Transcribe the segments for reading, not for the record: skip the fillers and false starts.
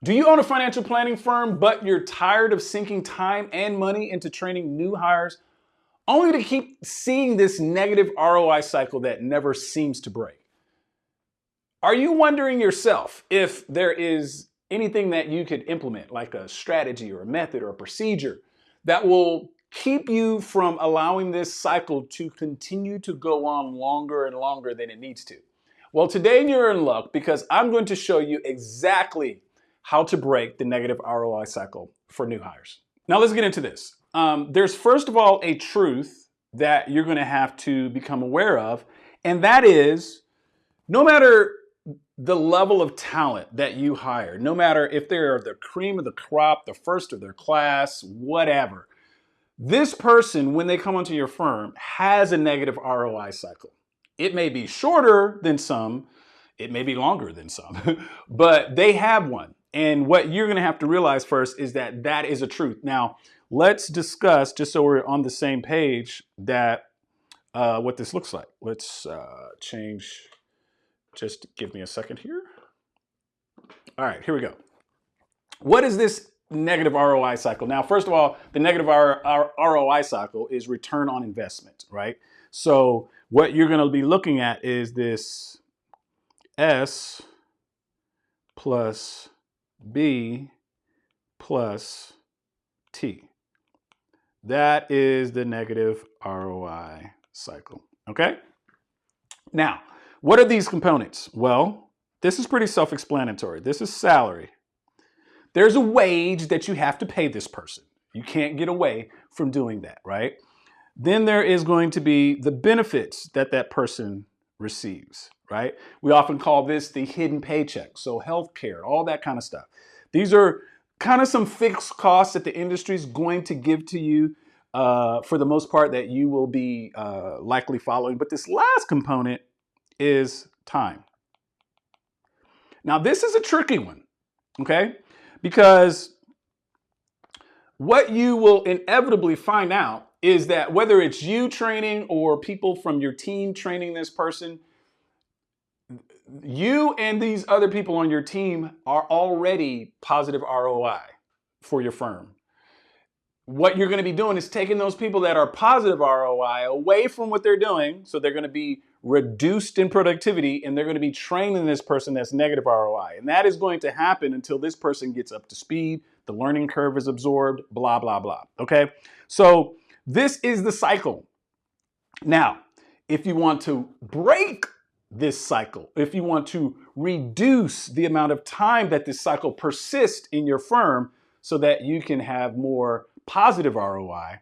Do you own a financial planning firm, but you're tired of sinking time and money into training new hires, only to keep seeing this negative ROI cycle that never seems to break? Are you wondering yourself if there is anything that you could implement, like a strategy or a method or a procedure that will keep you from allowing this cycle to continue to go on longer and longer than it needs to? Well, today you're in luck because I'm going to show you exactly how to break the negative ROI cycle for new hires. Now let's get into this. There's first of all a truth that you're going to have to become aware of, and that is no matter the level of talent that you hire, no matter if they're the cream of the crop, the first of their class, whatever, this person, when they come onto your firm, has a negative ROI cycle. It may be shorter than some, it may be longer than some, but they have one. And what you're going to have to realize first is that that is a truth. Now, let's discuss, just so we're on the same page, that what this looks like. Let's change. Just give me a second here. All right, here we go. What is this negative ROI cycle? Now, first of all, the negative ROI cycle is return on investment, right? So what you're going to be looking at is this S plus B plus T. That is the negative ROI cycle, okay? Now, what are these components? Well, this is pretty self-explanatory. This is salary. There's a wage that you have to pay this person. You can't get away from doing that, right? Then there is going to be the benefits that that person receives, right? We often call this the hidden paycheck. So healthcare, all that kind of stuff. These are kind of some fixed costs that the industry is going to give to you for the most part that you will be likely following. But this last component is time. Now, this is a tricky one, okay? Because what you will inevitably find out is that whether it's you training or people from your team training this person, you and these other people on your team are already positive ROI for your firm. What you're going to be doing is taking those people that are positive ROI away from what they're doing. So they're going to be reduced in productivity and they're going to be training this person that's negative ROI. And that is going to happen until this person gets up to speed, the learning curve is absorbed, blah, blah, blah. Okay. So this is the cycle. Now, if you want to break this cycle, if you want to reduce the amount of time that this cycle persists in your firm so that you can have more positive ROI,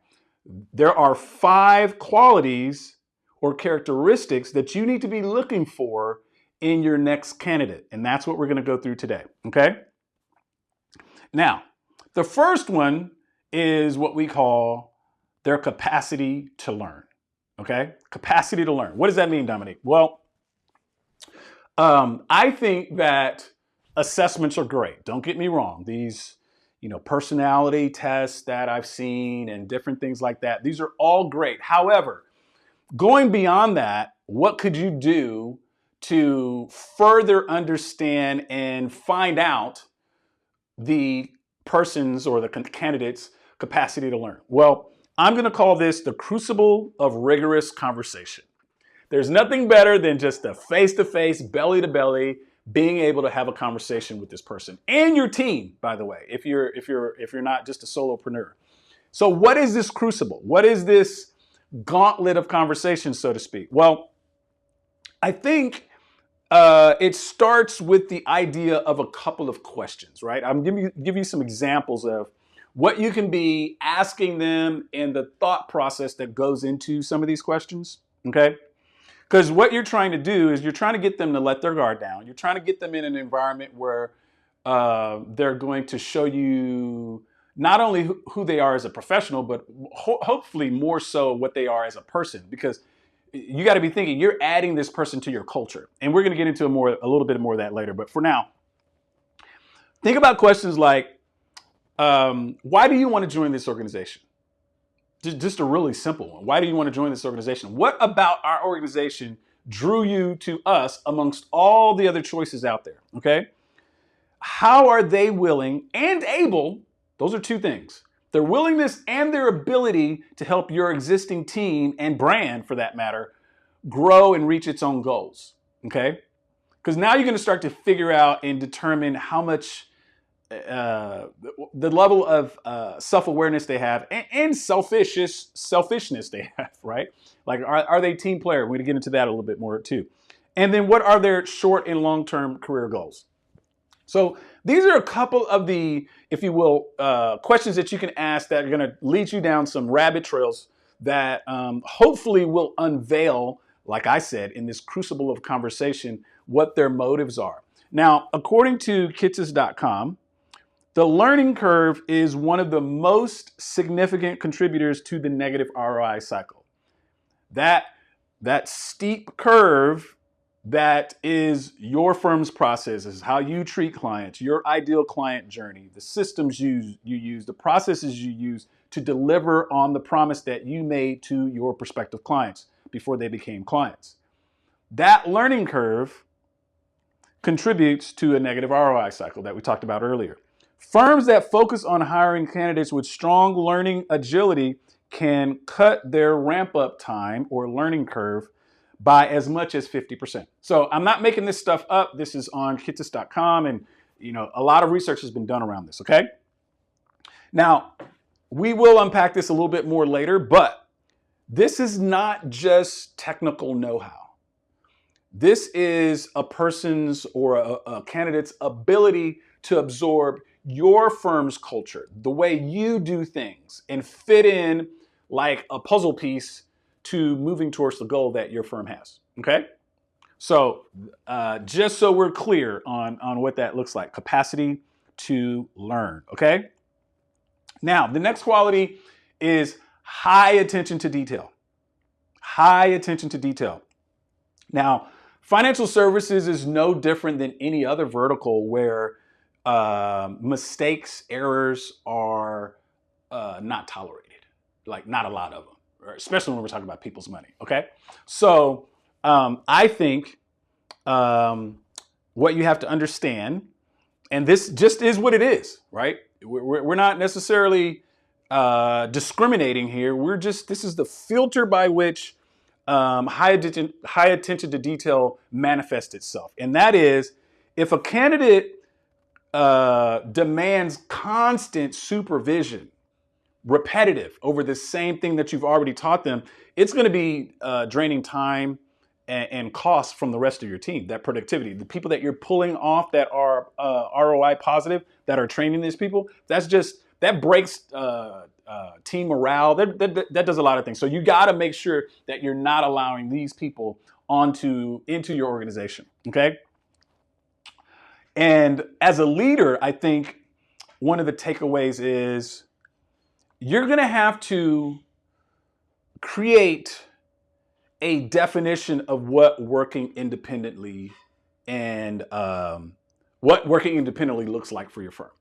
there are 5 qualities or characteristics that you need to be looking for in your next candidate. And that's what we're going to go through today. Okay. Now, the first one is what we call their capacity to learn. Okay. Capacity to learn. What does that mean, Dominique? Well, I think that assessments are great. Don't get me wrong. These, personality tests that I've seen and different things like that, these are all great. However, going beyond that, what could you do to further understand and find out the person's or the candidate's capacity to learn? Well, I'm going to call this the crucible of rigorous conversation. There's nothing better than just a face-to-face, belly-to-belly, being able to have a conversation with this person and your team, by the way, if you're not just a solopreneur. So what is this crucible? What is this gauntlet of conversation, so to speak? Well, I think it starts with the idea of a couple of questions, right? I'm give you some examples of what you can be asking them and the thought process that goes into some of these questions, okay? Because what you're trying to do is you're trying to get them to let their guard down. You're trying to get them in an environment where they're going to show you not only who they are as a professional, but hopefully more so what they are as a person. Because you got to be thinking you're adding this person to your culture. And we're going to get into a little bit more of that later. But for now, think about questions like, why do you want to join this organization? Just a really simple one. Why do you want to join this organization? What about our organization drew you to us amongst all the other choices out there? Okay. how are they willing and able, those are two things, their willingness and their ability to help your existing team and brand, for that matter, grow and reach its own goals, okay? Because now you're going to start to figure out and determine how much the level of self-awareness they have and selfishness they have, right? Like, are they team player? We're going to get into that a little bit more too. And then what are their short and long-term career goals? So these are a couple of the, if you will, questions that you can ask that are going to lead you down some rabbit trails that hopefully will unveil, like I said, in this crucible of conversation, what their motives are. Now, according to 𝐶𝐸𝐬𝐬, the learning curve is one of the most significant contributors to the negative ROI cycle. That steep curve that is your firm's processes, how you treat clients, your ideal client journey, the systems you use, the processes you use to deliver on the promise that you made to your prospective clients before they became clients. That learning curve contributes to a negative ROI cycle that we talked about earlier. Firms that focus on hiring candidates with strong learning agility can cut their ramp-up time or learning curve by as much as 50%. So I'm not making this stuff up. This is on kitces.com, and a lot of research has been done around this, okay? Now, we will unpack this a little bit more later, but this is not just technical know-how. This is a person's or a candidate's ability to absorb your firm's culture, the way you do things, and fit in like a puzzle piece to moving towards the goal that your firm has, okay? So just so we're clear on what that looks like, capacity to learn, okay? Now, the next quality is high attention to detail. High attention to detail. Now, financial services is no different than any other vertical where mistakes, errors are not tolerated, like not a lot of them, especially when we're talking about people's money, okay? So I think what you have to understand, and this just is what it is, right? We're not necessarily discriminating here. This is the filter by which high attention to detail manifests itself. And that is, if a candidate demands constant supervision, repetitive over the same thing that you've already taught them, it's going to be draining time and cost from the rest of your team, that productivity. The people that you're pulling off that are ROI positive, that are training these people, that breaks team morale. That does a lot of things. So you got to make sure that you're not allowing these people into your organization, okay? And as a leader, I think one of the takeaways is you're going to have to create a definition of what working independently and what working independently looks like for your firm.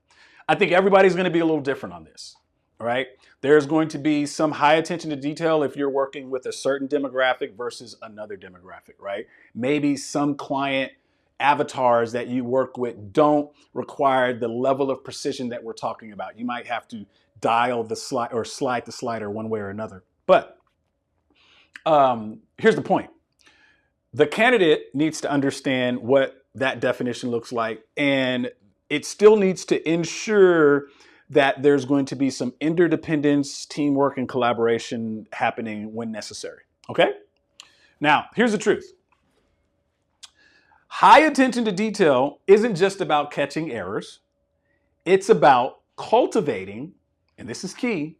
I think everybody's going to be a little different on this, all right? There's going to be some high attention to detail if you're working with a certain demographic versus another demographic, right? Maybe some client avatars that you work with don't require the level of precision that we're talking about. You might have to dial the slide or slide the slider one way or another. But here's the point. The candidate needs to understand what that definition looks like, and it still needs to ensure that there's going to be some interdependence, teamwork, and collaboration happening when necessary, okay? Now, here's the truth. High attention to detail isn't just about catching errors. It's about cultivating, and this is key,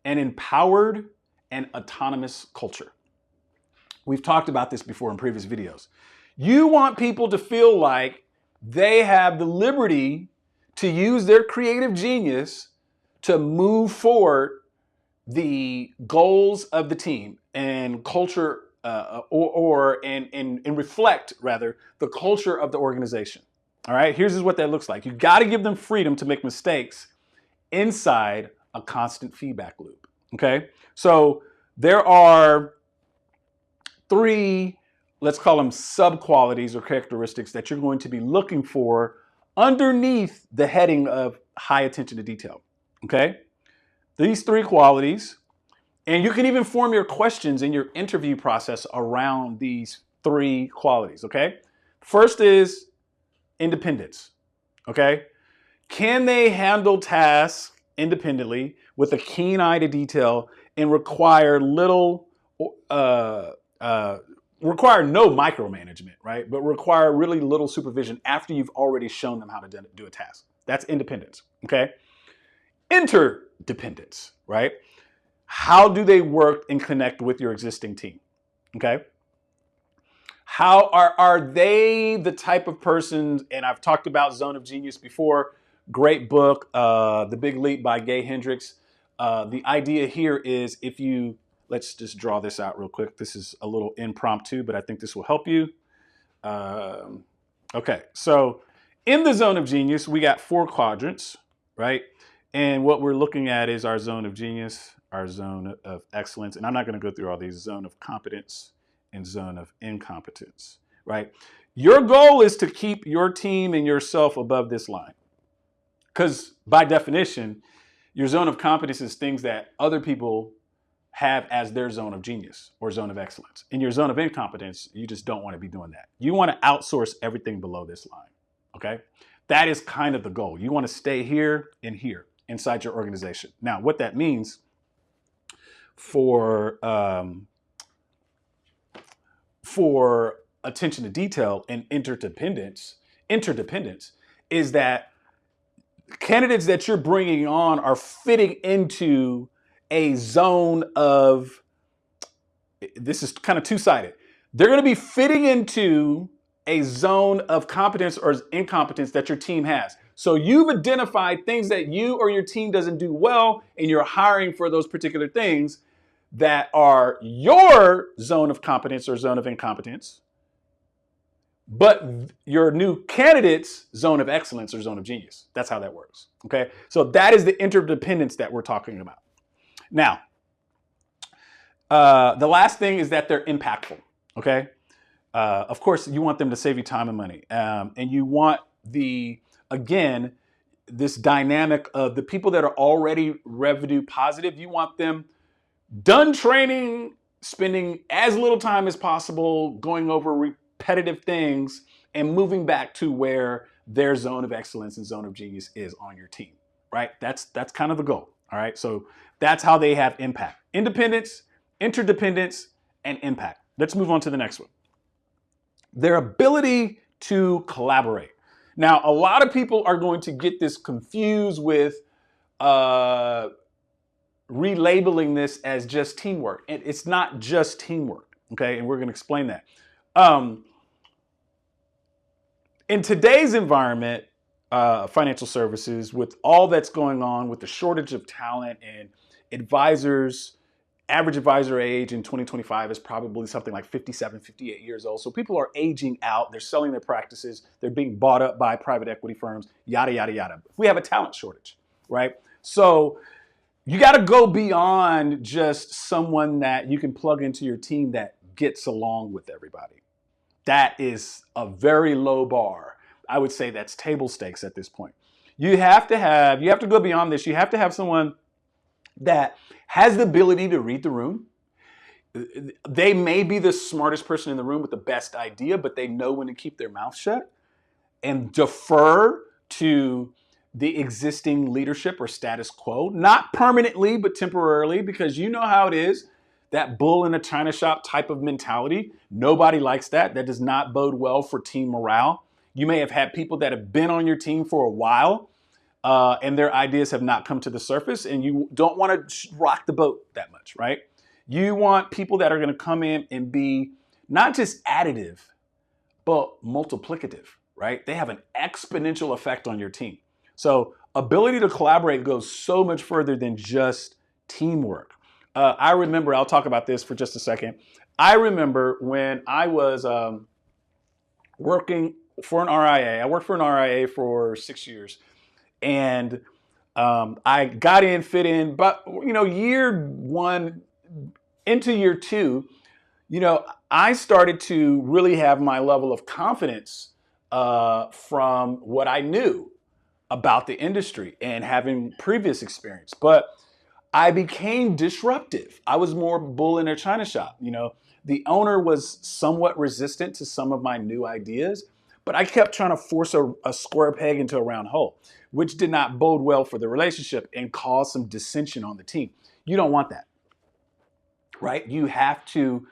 an empowered and autonomous culture. We've talked about this before in previous videos. You want people to feel like they have the liberty to use their creative genius to move forward the goals of the team and culture, and reflect rather the culture of the organization. All right, here's what that looks like. You got to give them freedom to make mistakes inside a constant feedback loop. Okay, so there are 3, let's call them sub-qualities or characteristics that you're going to be looking for underneath the heading of high attention to detail. Okay? These 3 qualities, and you can even form your questions in your interview process around these 3 qualities. Okay? First is independence. Okay? Can they handle tasks independently with a keen eye to detail and require require no micromanagement, right? But require really little supervision after you've already shown them how to do a task. That's independence, okay? Interdependence, right? How do they work and connect with your existing team, okay? How are they the type of persons, and I've talked about Zone of Genius before, great book, The Big Leap by Gay Hendricks. The idea here is let's just draw this out real quick. This is a little impromptu, but I think this will help you. Okay, so in the Zone of Genius, we got 4 quadrants, right? And what we're looking at is our Zone of Genius, our Zone of Excellence, and I'm not gonna go through all these, Zone of Competence and Zone of Incompetence, right? Your goal is to keep your team and yourself above this line. Because by definition, your Zone of Competence is things that other people have as their Zone of Genius or Zone of Excellence. In your Zone of Incompetence, you just don't want to be doing that. You want to outsource everything below this line, okay? That is kind of the goal. You want to stay here and here inside your organization. Now, what that means for attention to detail and interdependence is that candidates that you're bringing on are fitting into a zone of, this is kind of two-sided. They're going to be fitting into a zone of competence or incompetence that your team has. So you've identified things that you or your team doesn't do well, and you're hiring for those particular things that are your zone of competence or zone of incompetence, but your new candidate's zone of excellence or zone of genius. That's how that works, okay? So that is the interdependence that we're talking about. Now, the last thing is that they're impactful, okay? Of course, you want them to save you time and money. And you want again, this dynamic of the people that are already revenue positive, you want them done training, spending as little time as possible, going over repetitive things, and moving back to where their zone of excellence and zone of genius is on your team, right? That's kind of the goal, all right? So that's how they have impact. Independence, interdependence, and impact. Let's move on to the next one. Their ability to collaborate. Now, a lot of people are going to get this confused with relabeling this as just teamwork. And it's not just teamwork, okay? And we're going to explain that. In today's environment, financial services, with all that's going on with the shortage of talent and advisors, average advisor age in 2025 is probably something like 57, 58 years old. So people are aging out. They're selling their practices. They're being bought up by private equity firms, yada, yada, yada. We have a talent shortage, right? So you got to go beyond just someone that you can plug into your team that gets along with everybody. That is a very low bar. I would say that's table stakes at this point. You have to go beyond this. You have to have someone that has the ability to read the room. They may be the smartest person in the room with the best idea, but they know when to keep their mouth shut and defer to the existing leadership or status quo, not permanently, but temporarily, because you know how it is, that bull in a china shop type of mentality. Nobody likes that. That does not bode well for team morale. You may have had people that have been on your team for a while, and their ideas have not come to the surface, and you don't want to rock the boat that much, right? You want people that are going to come in and be not just additive, but multiplicative, right? They have an exponential effect on your team. So ability to collaborate goes so much further than just teamwork. I remember, I'll talk about this for just a second. I remember when I was working for an RIA. I worked for an RIA for 6 years. And I got in, fit in, but year one into year two, I started to really have my level of confidence from what I knew about the industry and having previous experience. But I became disruptive. I was more bull in a china shop. You know, the owner was somewhat resistant to some of my new ideas, but I kept trying to force a square peg into a round hole, which did not bode well for the relationship and caused some dissension on the team. You don't want that, right? You have to,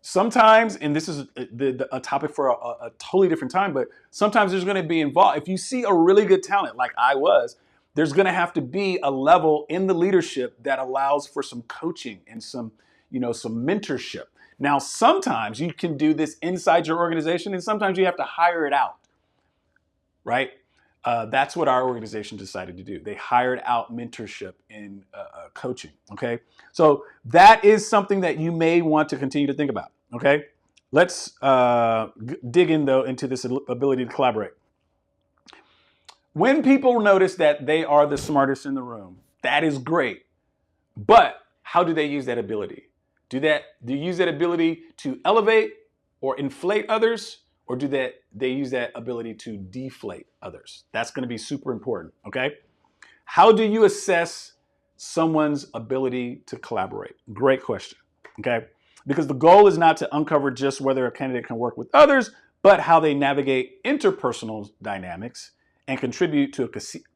sometimes, and this is a topic for a totally different time, but sometimes there's going to be involved. If you see a really good talent like I was, there's going to have to be a level in the leadership that allows for some coaching and some, some mentorship. Now, sometimes you can do this inside your organization, and sometimes you have to hire it out, right? That's what our organization decided to do. They hired out mentorship and coaching, okay? So that is something that you may want to continue to think about, okay? Let's dig in, though, into this ability to collaborate. When people notice that they are the smartest in the room, that is great. But how do they use that ability? Do you use that ability to elevate or inflate others? Or do they use that ability to deflate others? That's going to be super important, okay? How do you assess someone's ability to collaborate? Great question, okay? Because the goal is not to uncover just whether a candidate can work with others, but how they navigate interpersonal dynamics and contribute to a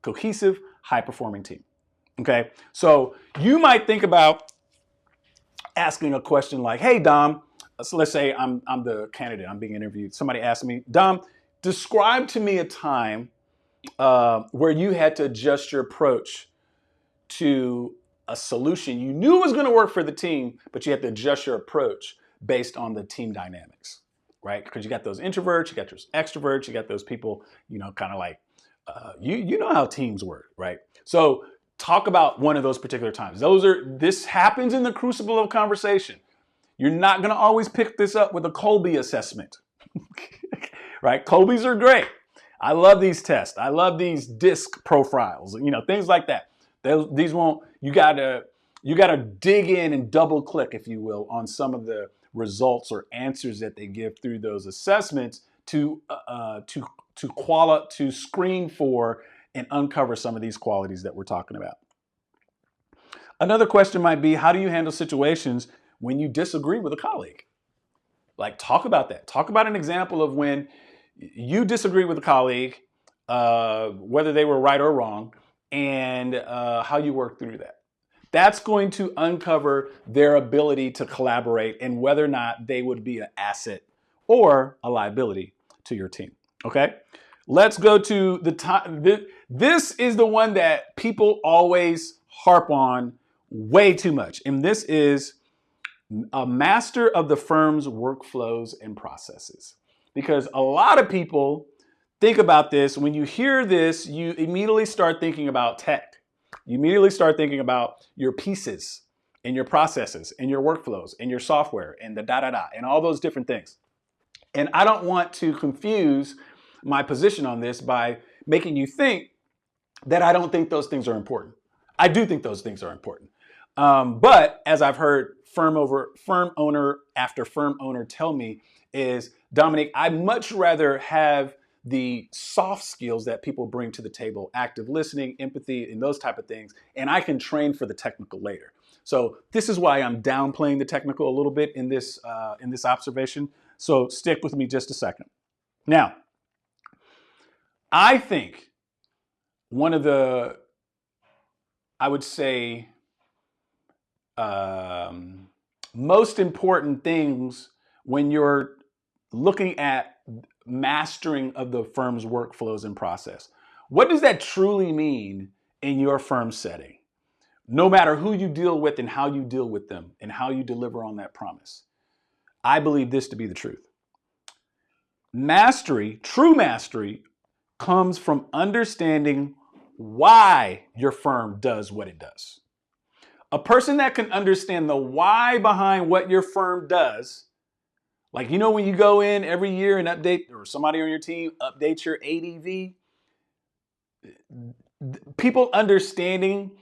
cohesive, high-performing team, okay? So you might think about asking a question like, hey, Dom, so let's say I'm the candidate, I'm being interviewed. Somebody asked me, Dom, describe to me a time where you had to adjust your approach to a solution you knew was going to work for the team, but you had to adjust your approach based on the team dynamics, right? Because you got those introverts, you got those extroverts, you got those people, kind of like, you know how teams work, right? So talk about one of those particular times. This happens in the crucible of conversation. You're not going to always pick this up with a Kolbe assessment, right? Kolbes are great. I love these tests. I love these DISC profiles, things like that. These won't, you gotta dig in and double click, if you will, on some of the results or answers that they give through those assessments to screen for and uncover some of these qualities that we're talking about. Another question might be, how do you handle situations when you disagree with a colleague? Like, talk about that. Talk about an example of when you disagree with a colleague, whether they were right or wrong, and how you work through that. That's going to uncover their ability to collaborate and whether or not they would be an asset or a liability to your team. Okay? Let's go to the time. This is the one that people always harp on way too much. And this is a master of the firm's workflows and processes. Because a lot of people think about this. When you hear this, you immediately start thinking about tech. You immediately start thinking about your pieces and your processes and your workflows and your software and the da-da-da and all those different things. And I don't want to confuse my position on this by making you think that I don't think those things are important. I do think those things are important. But as I've heard firm owner after firm owner tell me is, Dominic, I'd much rather have the soft skills that people bring to the table, active listening, empathy, and those type of things, and I can train for the technical later. So this is why I'm downplaying the technical a little bit in this observation. So stick with me just a second. Now, I think one of the, I would say, most important things when you're looking at mastering of the firm's workflows and process. What does that truly mean in your firm setting? No matter who you deal with and how you deal with them and how you deliver on that promise. I believe this to be the truth. Mastery, true mastery, comes from understanding why your firm does what it does. A person that can understand the why behind what your firm does, like, when you go in every year and update, or somebody on your team updates your ADV, people understanding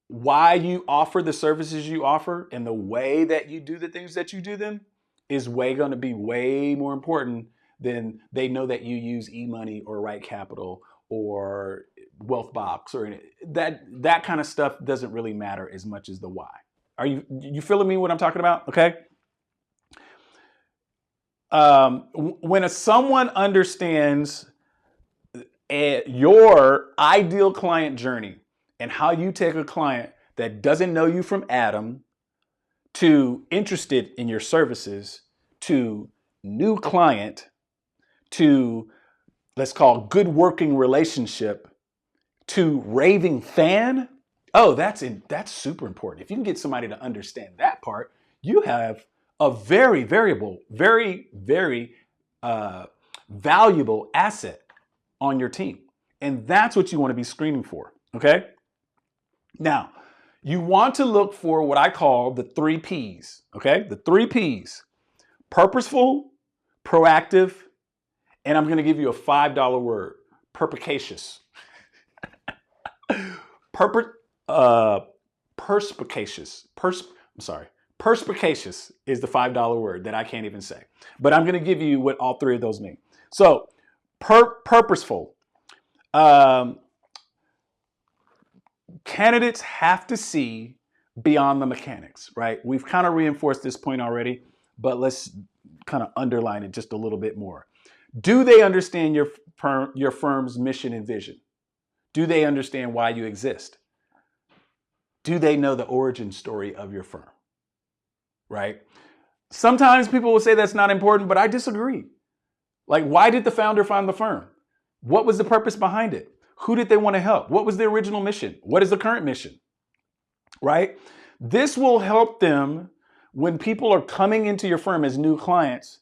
why you offer the services you offer and the way that you do the things that you do them is going to be way more important then they know that you use eMoney or Right Capital or Wealthbox or that kind of stuff doesn't really matter as much as the why. Are you feeling me what I'm talking about? Okay. When someone understands your ideal client journey and how you take a client that doesn't know you from Adam to interested in your services to new client to, let's call, good working relationship to raving fan. Oh, that's super important. If you can get somebody to understand that part, you have a very valuable asset on your team. And that's what you want to be screening for, okay? Now, you want to look for what I call the 3 Ps, okay? The 3 Ps: purposeful, proactive, and I'm going to give you a $5 word: perspicacious. Perspicacious is the $5 word that I can't even say, but I'm going to give you what all 3 of those mean. So, purposeful. Candidates have to see beyond the mechanics, right? We've kind of reinforced this point already, but let's kind of underline it just a little bit more. Do they understand your firm's mission and vision? Do they understand why you exist? Do they know the origin story of your firm? Right? Sometimes people will say that's not important, but I disagree. Like, why did the founder found the firm? What was the purpose behind it? Who did they want to help? What was the original mission? What is the current mission? Right? This will help them when people are coming into your firm as new clients,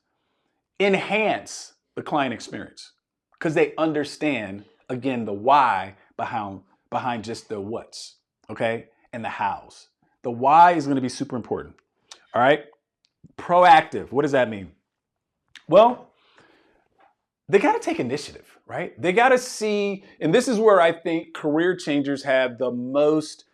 enhance the client experience because they understand, again, the why behind just the what's, okay? And the hows. The why is going to be super important. All right? Proactive. What does that mean? Well, they got to take initiative, right? They got to see, and this is where I think career changers have the most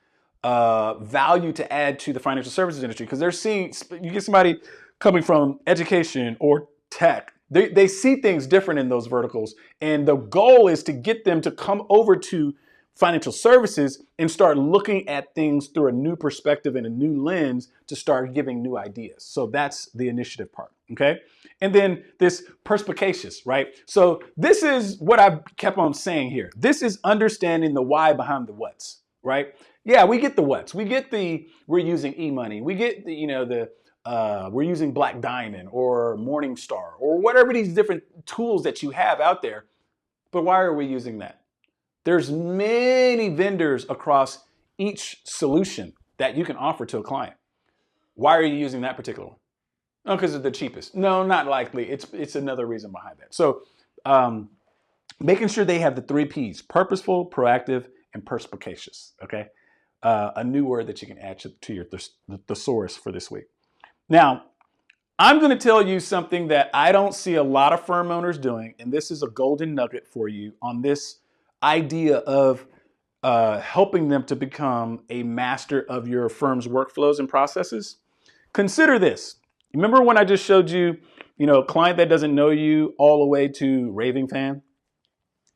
value to add to the financial services industry, because they're seeing, you get somebody coming from education or tech, they see things different in those verticals. And the goal is to get them to come over to financial services and start looking at things through a new perspective and a new lens to start giving new ideas. So that's the initiative part, okay? And then this perspicacious, right? So this is what I've kept on saying here. This is understanding the why behind the what's, right? Yeah, we get the what's. We get we're using eMoney. We get we're using Black Diamond or Morningstar or whatever these different tools that you have out there. But why are we using that? There's many vendors across each solution that you can offer to a client. Why are you using that particular one? Oh, because it's the cheapest. No, not likely. It's another reason behind that. So making sure they have the 3 Ps: purposeful, proactive, and perspicacious, okay? A new word that you can add to your thesaurus for this week. Now, I'm going to tell you something that I don't see a lot of firm owners doing, and this is a golden nugget for you on this idea of helping them to become a master of your firm's workflows and processes. Consider this. Remember when I just showed you, a client that doesn't know you all the way to raving fan?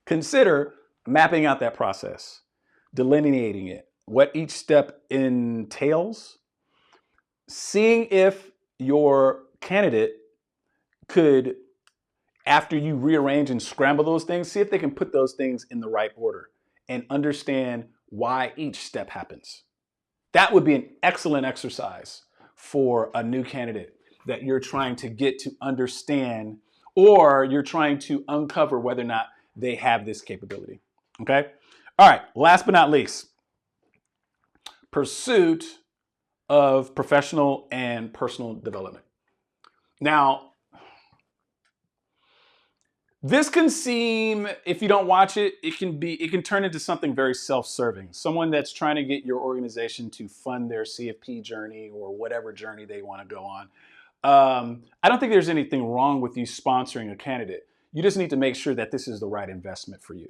Consider mapping out that process, delineating it, what each step entails, seeing if your candidate could, after you rearrange and scramble those things, see if they can put those things in the right order and understand why each step happens. That would be an excellent exercise for a new candidate that you're trying to get to understand, or you're trying to uncover whether or not they have this capability. Okay? All right, last but not least, pursuit of professional and personal development. Now, this can seem, if you don't watch it, it can turn into something very self-serving. Someone that's trying to get your organization to fund their CFP journey or whatever journey they want to go on. I don't think there's anything wrong with you sponsoring a candidate. You just need to make sure that this is the right investment for you.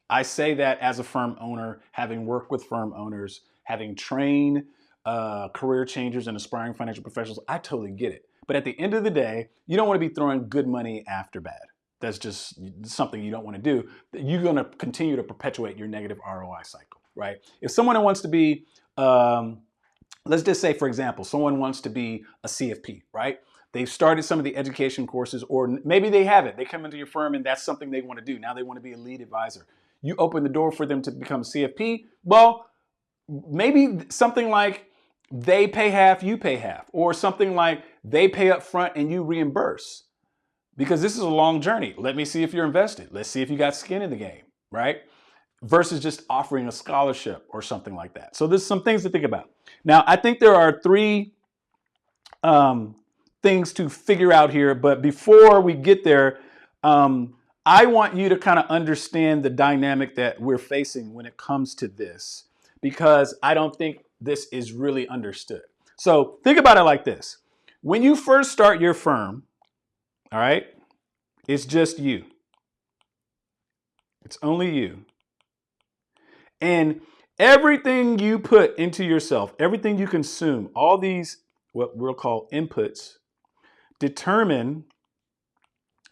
I say that as a firm owner, having worked with firm owners, having trained career changers and aspiring financial professionals, I totally get it. But at the end of the day, you don't want to be throwing good money after bad. That's just something you don't want to do. You're going to continue to perpetuate your negative ROI cycle, right? If someone wants to be, let's just say, for example, someone wants to be a CFP, right? They've started some of the education courses, or maybe they haven't. They come into your firm and that's something they want to do. Now they want to be a lead advisor. You open the door for them to become a CFP. Well, maybe something like they pay half, you pay half, or something like they pay up front and you reimburse. Because this is a long journey. Let me see if you're invested. Let's see if you got skin in the game, right? Versus just offering a scholarship or something like that. So there's some things to think about. Now, I think there are three things to figure out here. But before we get there, I want you to kind of understand the dynamic that we're facing when it comes to this, because I don't think this is really understood. So think about it like this. When you first start your firm, all right, it's just you. It's only you. And everything you put into yourself, everything you consume, all these, what we'll call inputs, determine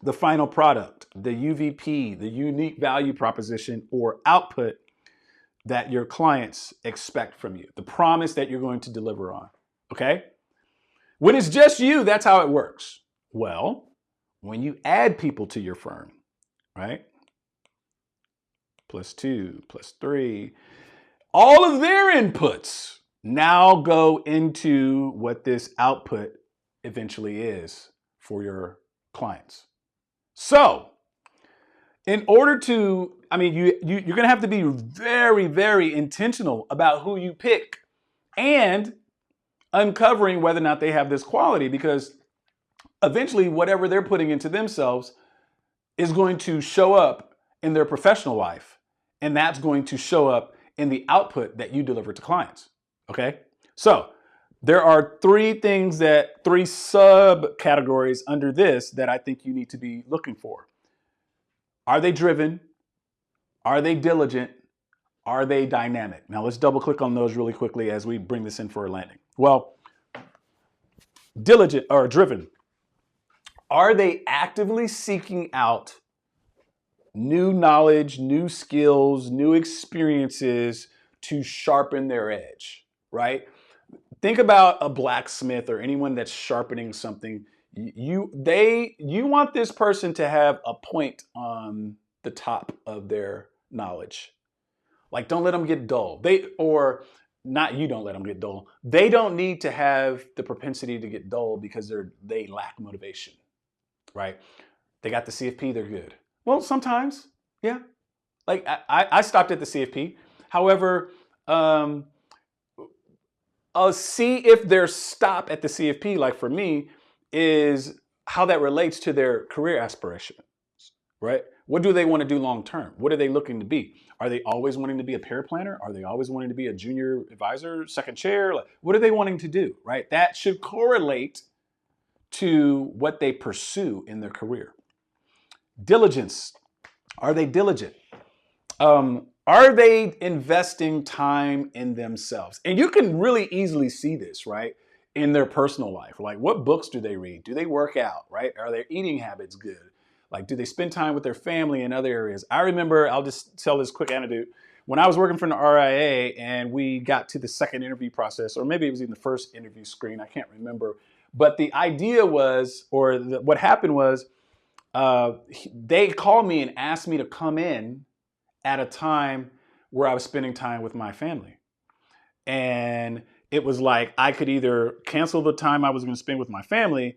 the final product, the UVP, the unique value proposition or output that your clients expect from you, the promise that you're going to deliver on, okay? When it's just you, that's how it works. Well, when you add people to your firm, right? +2, +3, all of their inputs now go into what this output eventually is for your clients. So in order to, you're going to have to be very, very intentional about who you pick and uncovering whether or not they have this quality, because eventually whatever they're putting into themselves is going to show up in their professional life. And that's going to show up in the output that you deliver to clients. Okay. So there are three subcategories under this that I think you need to be looking for. Are they driven? Are they diligent? Are they dynamic? Now let's double click on those really quickly as we bring this in for a landing. Well, diligent or driven. Are they actively seeking out new knowledge, new skills, new experiences to sharpen their edge, right? Think about a blacksmith or anyone that's sharpening something. You want this person to have a point on the top of their knowledge. Like, don't let them get dull. You don't let them get dull. They don't need to have the propensity to get dull because they lack motivation, right? They got the CFP, they're good. Well, sometimes, yeah. Like I stopped at the CFP. However, see if their stop at the CFP, like for me, is how that relates to their career aspirations, right? What do they want to do long term? What are they looking to be? Are they always wanting to be a paraplanner? Are they always wanting to be a junior advisor, second chair? Like, what are they wanting to do, right? That should correlate to what they pursue in their career. Diligence. Are they diligent? Are they investing time in themselves? And you can really easily see this, right? In their personal life. Like, what books do they read? Do they work out, right? Are their eating habits good? Like, do they spend time with their family in other areas? I remember, I'll just tell this quick anecdote. When I was working for the RIA and we got to the second interview process, or maybe it was in the first interview screen, I can't remember. But the idea was, what happened was, they called me and asked me to come in at a time where I was spending time with my family. And it was like, I could either cancel the time I was going to spend with my family,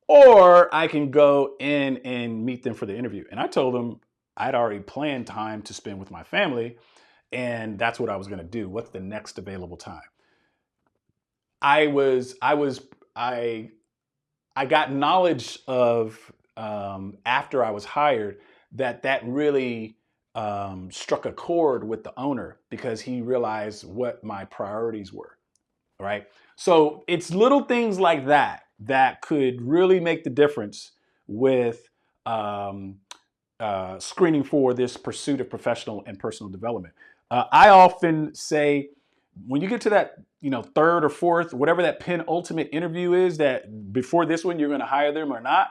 or I can go in and meet them for the interview. And I told them I'd already planned time to spend with my family, and that's what I was going to do. What's the next available time? I got knowledge of, after I was hired, that really struck a chord with the owner, because he realized what my priorities were, right? So it's little things like that could really make the difference with screening for this pursuit of professional and personal development. I often say, when you get to that, third or fourth, whatever that penultimate interview is, that before this one, you're going to hire them or not,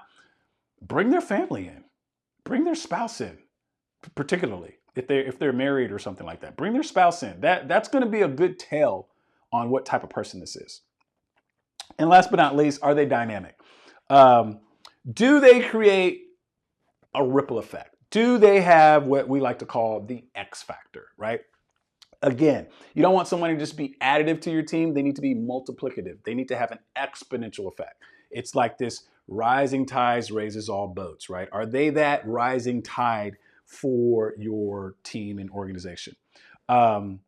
bring their family in, bring their spouse in, particularly if they're married or something like that. Bring their spouse in. That's going to be a good tell on what type of person this is. And last but not least, are they dynamic? Do they create a ripple effect? Do they have what we like to call the X factor, right? Again, you don't want someone to just be additive to your team. They need to be multiplicative. They need to have an exponential effect. It's like this rising tide raises all boats, right? Are they that rising tide for your team and organization? And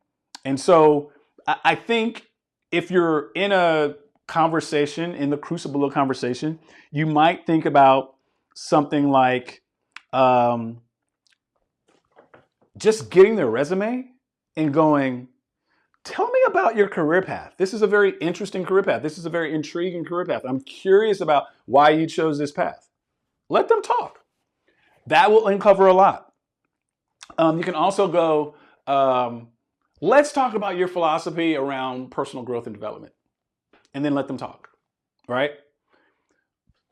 so I think if you're in a conversation, in the crucible of conversation, you might think about something like just getting their resume and going, tell me about your career path. This is a very interesting career path. This is a very intriguing career path. I'm curious about why you chose this path. Let them talk. That will uncover a lot. You can also go, let's talk about your philosophy around personal growth and development, and then let them talk, right?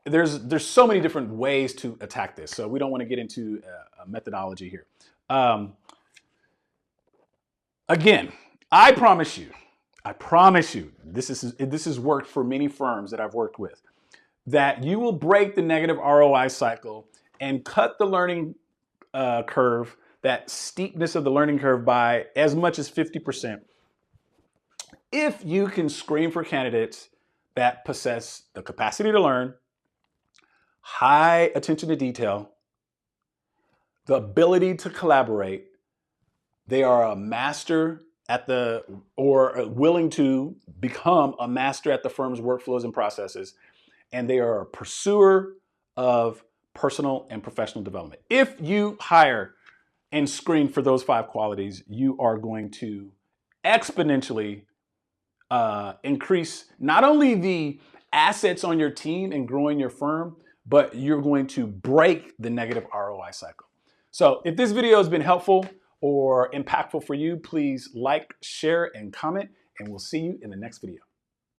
There's so many different ways to attack this, so we don't want to get into a methodology here. Again, I promise you, this has worked for many firms that I've worked with, that you will break the negative ROI cycle and cut the learning curve, that steepness of the learning curve, by as much as 50%. If you can screen for candidates that possess the capacity to learn, high attention to detail, the ability to collaborate, they are a master at or willing to become a master at the firm's workflows and processes, and they are a pursuer of personal and professional development. If you hire and screen for those 5 qualities, you are going to exponentially increase not only the assets on your team and growing your firm, but you're going to break the negative ROI cycle. So if this video has been helpful or impactful for you, please like, share, and comment, and we'll see you in the next video.